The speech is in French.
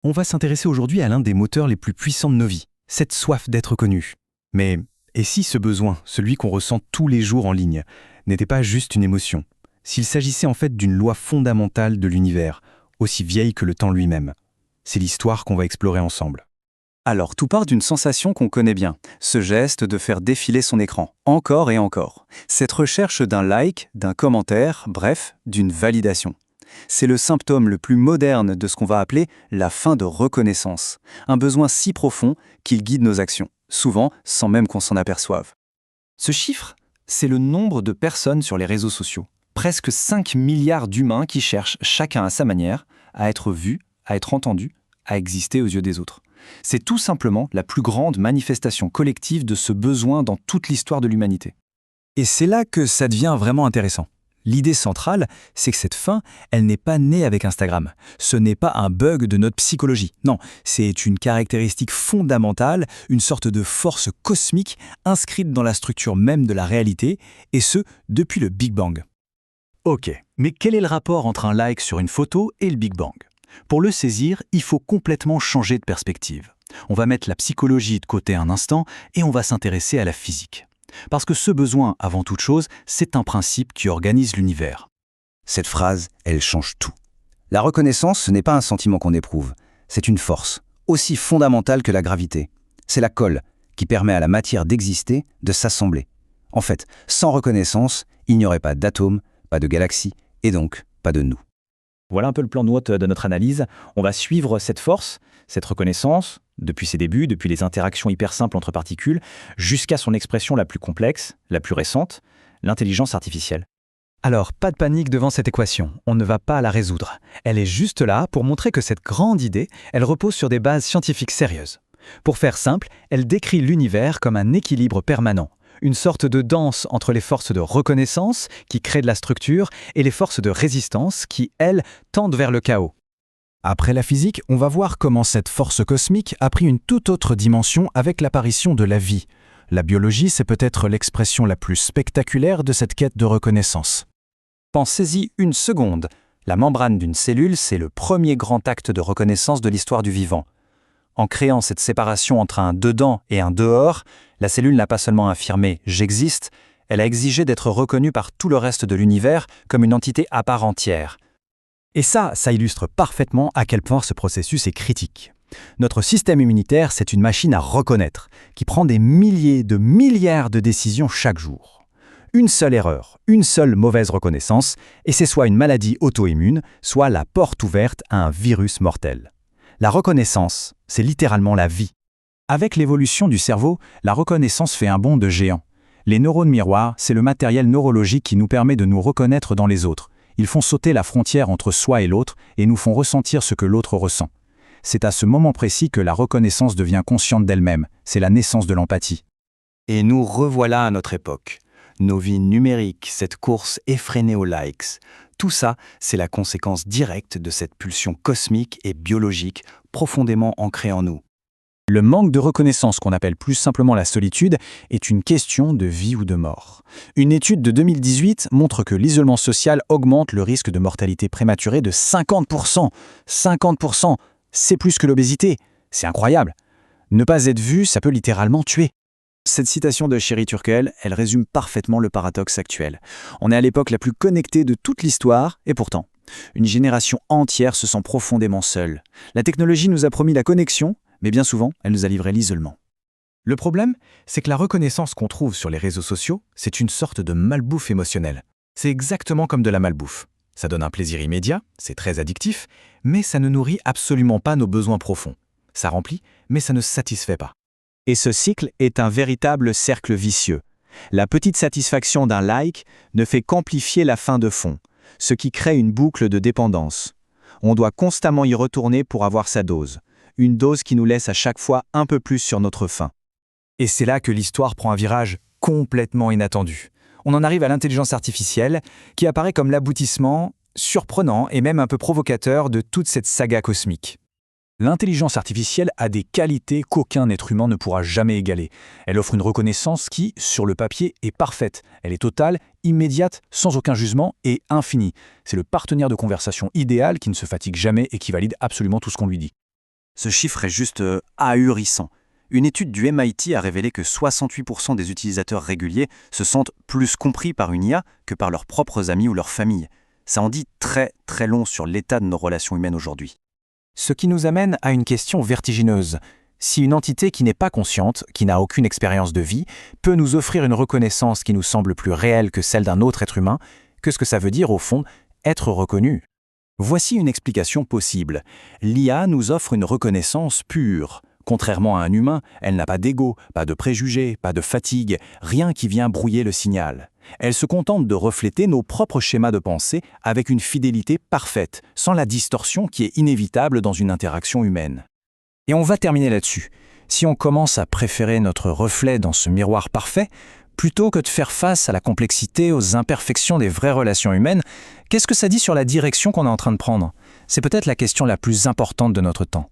On va s'intéresser aujourd'hui à l'un des moteurs les plus puissants de nos vies, cette soif d'être connu. Mais et si ce besoin, celui qu'on ressent tous les jours en ligne, n'était pas juste une émotion? S'il s'agissait en fait d'une loi fondamentale de l'univers, aussi vieille que le temps lui-même? C'est l'histoire qu'on va explorer ensemble. Alors, tout part d'une sensation qu'on connaît bien, ce geste de faire défiler son écran, encore et encore. Cette recherche d'un like, d'un commentaire, bref, d'une validation. C'est le symptôme le plus moderne de ce qu'on va appeler la faim de reconnaissance, un besoin si profond qu'il guide nos actions, souvent sans même qu'on s'en aperçoive. Ce chiffre, c'est le nombre de personnes sur les réseaux sociaux. Presque 5 milliards d'humains qui cherchent, chacun à sa manière, à être vus, à être entendus, à exister aux yeux des autres. C'est tout simplement la plus grande manifestation collective de ce besoin dans toute l'histoire de l'humanité. Et c'est là que ça devient vraiment intéressant. L'idée centrale, c'est que cette faim, elle n'est pas née avec Instagram. Ce n'est pas un bug de notre psychologie. Non, c'est une caractéristique fondamentale, une sorte de force cosmique inscrite dans la structure même de la réalité, et ce, depuis le Big Bang. Ok, mais quel est le rapport entre un like sur une photo et le Big Bang? Pour le saisir, il faut complètement changer de perspective. On va mettre la psychologie de côté un instant et on va s'intéresser à la physique. Parce que ce besoin, avant toute chose, c'est un principe qui organise l'univers. Cette phrase, elle change tout. La reconnaissance, ce n'est pas un sentiment qu'on éprouve, c'est une force, aussi fondamentale que la gravité. C'est la colle qui permet à la matière d'exister, de s'assembler. En fait, sans reconnaissance, il n'y aurait pas d'atomes, pas de galaxies, et donc pas de nous. Voilà un peu le plan de route de notre analyse. On va suivre cette force, cette reconnaissance, depuis ses débuts, depuis les interactions hyper simples entre particules, jusqu'à son expression la plus complexe, la plus récente, l'intelligence artificielle. Alors, pas de panique devant cette équation, on ne va pas la résoudre. Elle est juste là pour montrer que cette grande idée, elle repose sur des bases scientifiques sérieuses. Pour faire simple, elle décrit l'univers comme un équilibre permanent, une sorte de danse entre les forces de reconnaissance, qui créent de la structure, et les forces de résistance, qui, elles, tendent vers le chaos. Après la physique, on va voir comment cette force cosmique a pris une toute autre dimension avec l'apparition de la vie. La biologie, c'est peut-être l'expression la plus spectaculaire de cette quête de reconnaissance. Pensez-y une seconde. La membrane d'une cellule, c'est le premier grand acte de reconnaissance de l'histoire du vivant. En créant cette séparation entre un dedans et un dehors, la cellule n'a pas seulement affirmé « j'existe », elle a exigé d'être reconnue par tout le reste de l'univers comme une entité à part entière. Et ça illustre parfaitement à quel point ce processus est critique. Notre système immunitaire, c'est une machine à reconnaître, qui prend des milliers de milliards de décisions chaque jour. Une seule erreur, une seule mauvaise reconnaissance, et c'est soit une maladie auto-immune, soit la porte ouverte à un virus mortel. La reconnaissance, c'est littéralement la vie. Avec l'évolution du cerveau, la reconnaissance fait un bond de géant. Les neurones miroirs, c'est le matériel neurologique qui nous permet de nous reconnaître dans les autres. Ils font sauter la frontière entre soi et l'autre et nous font ressentir ce que l'autre ressent. C'est à ce moment précis que la reconnaissance devient consciente d'elle-même. C'est la naissance de l'empathie. Et nous revoilà à notre époque. Nos vies numériques, cette course effrénée aux likes, tout ça, c'est la conséquence directe de cette pulsion cosmique et biologique profondément ancrée en nous. Le manque de reconnaissance qu'on appelle plus simplement la solitude est une question de vie ou de mort. Une étude de 2018 montre que l'isolement social augmente le risque de mortalité prématurée de 50%. 50%, c'est plus que l'obésité. C'est incroyable. Ne pas être vu, ça peut littéralement tuer. Cette citation de Sherry Turkle, elle résume parfaitement le paradoxe actuel. On est à l'époque la plus connectée de toute l'histoire, et pourtant, une génération entière se sent profondément seule. La technologie nous a promis la connexion, mais bien souvent, elle nous a livré l'isolement. Le problème, c'est que la reconnaissance qu'on trouve sur les réseaux sociaux, c'est une sorte de malbouffe émotionnelle. C'est exactement comme de la malbouffe. Ça donne un plaisir immédiat, c'est très addictif, mais ça ne nourrit absolument pas nos besoins profonds. Ça remplit, mais ça ne satisfait pas. Et ce cycle est un véritable cercle vicieux. La petite satisfaction d'un like ne fait qu'amplifier la faim de fond, ce qui crée une boucle de dépendance. On doit constamment y retourner pour avoir sa dose. Une dose qui nous laisse à chaque fois un peu plus sur notre faim. Et c'est là que l'histoire prend un virage complètement inattendu. On en arrive à l'intelligence artificielle, qui apparaît comme l'aboutissement surprenant et même un peu provocateur de toute cette saga cosmique. L'intelligence artificielle a des qualités qu'aucun être humain ne pourra jamais égaler. Elle offre une reconnaissance qui, sur le papier, est parfaite. Elle est totale, immédiate, sans aucun jugement et infinie. C'est le partenaire de conversation idéal qui ne se fatigue jamais et qui valide absolument tout ce qu'on lui dit. Ce chiffre est juste ahurissant. Une étude du MIT a révélé que 68% des utilisateurs réguliers se sentent plus compris par une IA que par leurs propres amis ou leur famille. Ça en dit très très long sur l'état de nos relations humaines aujourd'hui. Ce qui nous amène à une question vertigineuse. Si une entité qui n'est pas consciente, qui n'a aucune expérience de vie, peut nous offrir une reconnaissance qui nous semble plus réelle que celle d'un autre être humain, qu'est-ce que ça veut dire au fond, être reconnu ? Voici une explication possible. L'IA nous offre une reconnaissance pure. Contrairement à un humain, elle n'a pas d'ego, pas de préjugés, pas de fatigue, rien qui vient brouiller le signal. Elle se contente de refléter nos propres schémas de pensée avec une fidélité parfaite, sans la distorsion qui est inévitable dans une interaction humaine. Et on va terminer là-dessus. Si on commence à préférer notre reflet dans ce miroir parfait, plutôt que de faire face à la complexité, aux imperfections des vraies relations humaines, qu'est-ce que ça dit sur la direction qu'on est en train de prendre ? C'est peut-être la question la plus importante de notre temps.